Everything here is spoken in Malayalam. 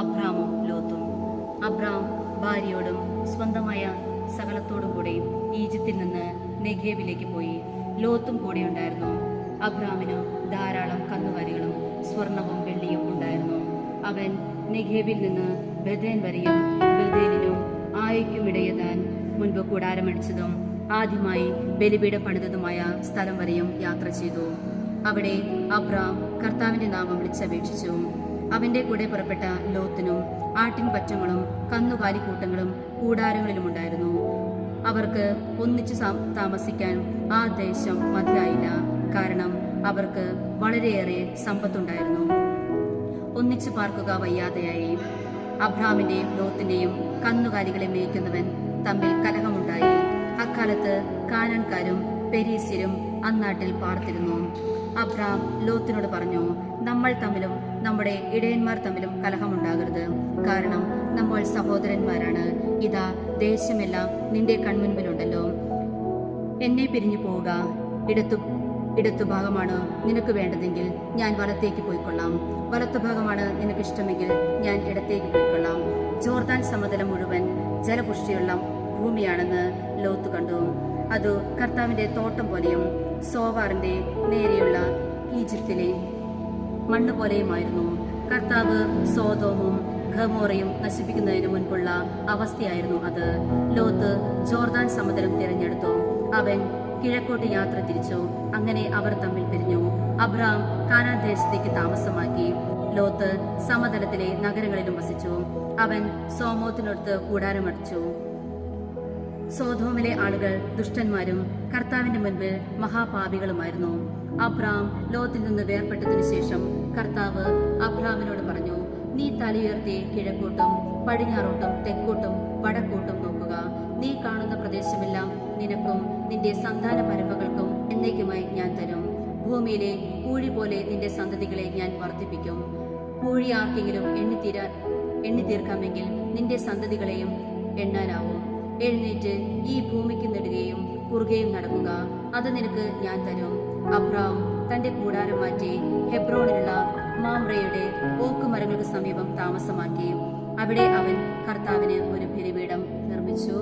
അബ്രാമും ലോത്തും. അബ്രാം ഭാര്യയോടും സ്വന്തമായ സകലത്തോടും കൂടെ ഈജിപ്തിൽ നിന്ന് നെഗേവിലേക്ക് പോയി. ലോത്തും കൂടെ ഉണ്ടായിരുന്നു. അബ്രാമിന് ധാരാളം കന്നുകാലികളും സ്വർണവും വെള്ളിയും ഉണ്ടായിരുന്നു. അവൻ നെഗേവിൽ നിന്ന് ബേഥേൽ വരെയും ബേഥേലിനും ആയിക്കുമിടയെത്താൻ മുൻപ് കൂടാരമടിച്ചതും ആദ്യമായി ബലിപീഠം പണിതതുമായ സ്ഥലം വരെയും യാത്ര ചെയ്തു. അവിടെ അബ്രാം കർത്താവിന്റെ നാമം വിളിച്ചപേക്ഷിച്ചു. അവന്റെ കൂടെ പുറപ്പെട്ട ലോത്തിനും ആട്ടിൻപറ്റങ്ങളും കന്നുകാലിക്കൂട്ടങ്ങളും കൂടാരങ്ങളിലുമുണ്ടായിരുന്നു. അവർക്ക് ഒന്നിച്ചു താമസിക്കാൻ ആ ദേശം മതിയായില്ല, കാരണം അവർക്ക് വളരെയേറെ സമ്പത്തുണ്ടായിരുന്നു. ഒന്നിച്ചു പാർക്കുക വയ്യാതെയായി. അബ്രാമിന്റെയും ലോത്തിന്റെയും കന്നുകാലികളെ മേയ്ക്കുന്നവൻ തമ്മിൽ കലഹമുണ്ടായി. അക്കാലത്ത് കാനാൻകാരും പെരീസ്യരും അന്നാട്ടിൽ പാർത്തിരുന്നു. അബ്രാം ലോത്തിനോട് പറഞ്ഞു, നമ്മൾ തമ്മിലും നമ്മുടെ ഇടയന്മാർ തമ്മിലും കലഹമുണ്ടാകരുത്, കാരണം നമ്മൾ സഹോദരന്മാരാണ്. ഇതാ, ദേശമെല്ലാം നിന്റെ കൺമുൻപിലുണ്ടല്ലോ. എന്നെ പിരിഞ്ഞു പോവുക. ഇടത്തുഭാഗമാണ് നിനക്ക് വേണ്ടതെങ്കിൽ ഞാൻ വലത്തേക്ക് പോയിക്കൊള്ളാം. വലത്തുഭാഗമാണ് നിനക്ക് ഇഷ്ടമെങ്കിൽ ഞാൻ ഇടത്തേക്ക് പോയിക്കൊള്ളാം. ജോർദാൻ സമതലം മുഴുവൻ ജലപുഷ്ടിയുള്ള ഭൂമിയാണെന്ന് ലോത്ത് കണ്ടു. അത് കർത്താവിന്റെ തോട്ടം പോലെയും സോവാറിന്റെ നേരെയുള്ള ഈജിപ്തിലെ മണ്ണ് പോലെയുമായിരുന്നു. കർത്താവ് സോദോമും ഗമോറയും നശിപ്പിക്കുന്നതിന് മുൻപുള്ള അവസ്ഥയായിരുന്നു അത്. ലോത്ത് ജോർദാൻ സമതലം തിരഞ്ഞെടുത്തു. അവൻ കിഴക്കോട്ട് യാത്ര തിരിച്ചു. അങ്ങനെ അവർ തമ്മിൽ പിരിഞ്ഞു. അബ്രാം കാനാൻ ദേശത്തേക്ക് താമസമാക്കി. ലോത്ത് സമതലത്തിലെ നഗരങ്ങളിലും വസിച്ചു. അവൻ സോമോത്തിനടുത്ത് കൂടാരമടിച്ചു. സോദോമിലെ ആളുകൾ ദുഷ്ടന്മാരും കർത്താവിന്റെ മുൻപിൽ മഹാപാപികളുമായിരുന്നു. അബ്രാം ലോത്തിൽ നിന്ന് വേർപെട്ടതിനു ശേഷം കർത്താവ് അബ്രാമിനോട് പറഞ്ഞു, നീ തലയുയർത്തി കിഴക്കോട്ടും പടിഞ്ഞാറോട്ടും തെക്കോട്ടും വടക്കോട്ടും നോക്കുക. നീ കാണുന്ന പ്രദേശമെല്ലാം നിനക്കും നിന്റെ സന്താന പരമ്പകൾക്കും എന്നേക്കുമായി ഞാൻ തരും. ഭൂമിയിലെ പൂഴി പോലെ നിന്റെ സന്തതികളെ ഞാൻ വർദ്ധിപ്പിക്കും. പൂഴി ആർക്കെങ്കിലും എണ്ണി തീർക്കാമെങ്കിൽ നിന്റെ സന്തതികളെയും എണ്ണാനാവും. എഴുന്നേറ്റ് ഈ ഭൂമിക്ക് നെടുകയും കുറുകയും നടക്കുക, അത് നിനക്ക് ഞാൻ തരും. അബ്രാം തന്റെ കൂടാരം മാറ്റി ഹെബ്രോണിലുള്ള മാമ്രയുടെ ഓക്കുമരങ്ങൾക്ക് സമീപം താമസമാക്കി. അവിടെ അവൻ കർത്താവിന് ഒരു ബലിപീഠം നിർമ്മിച്ചു.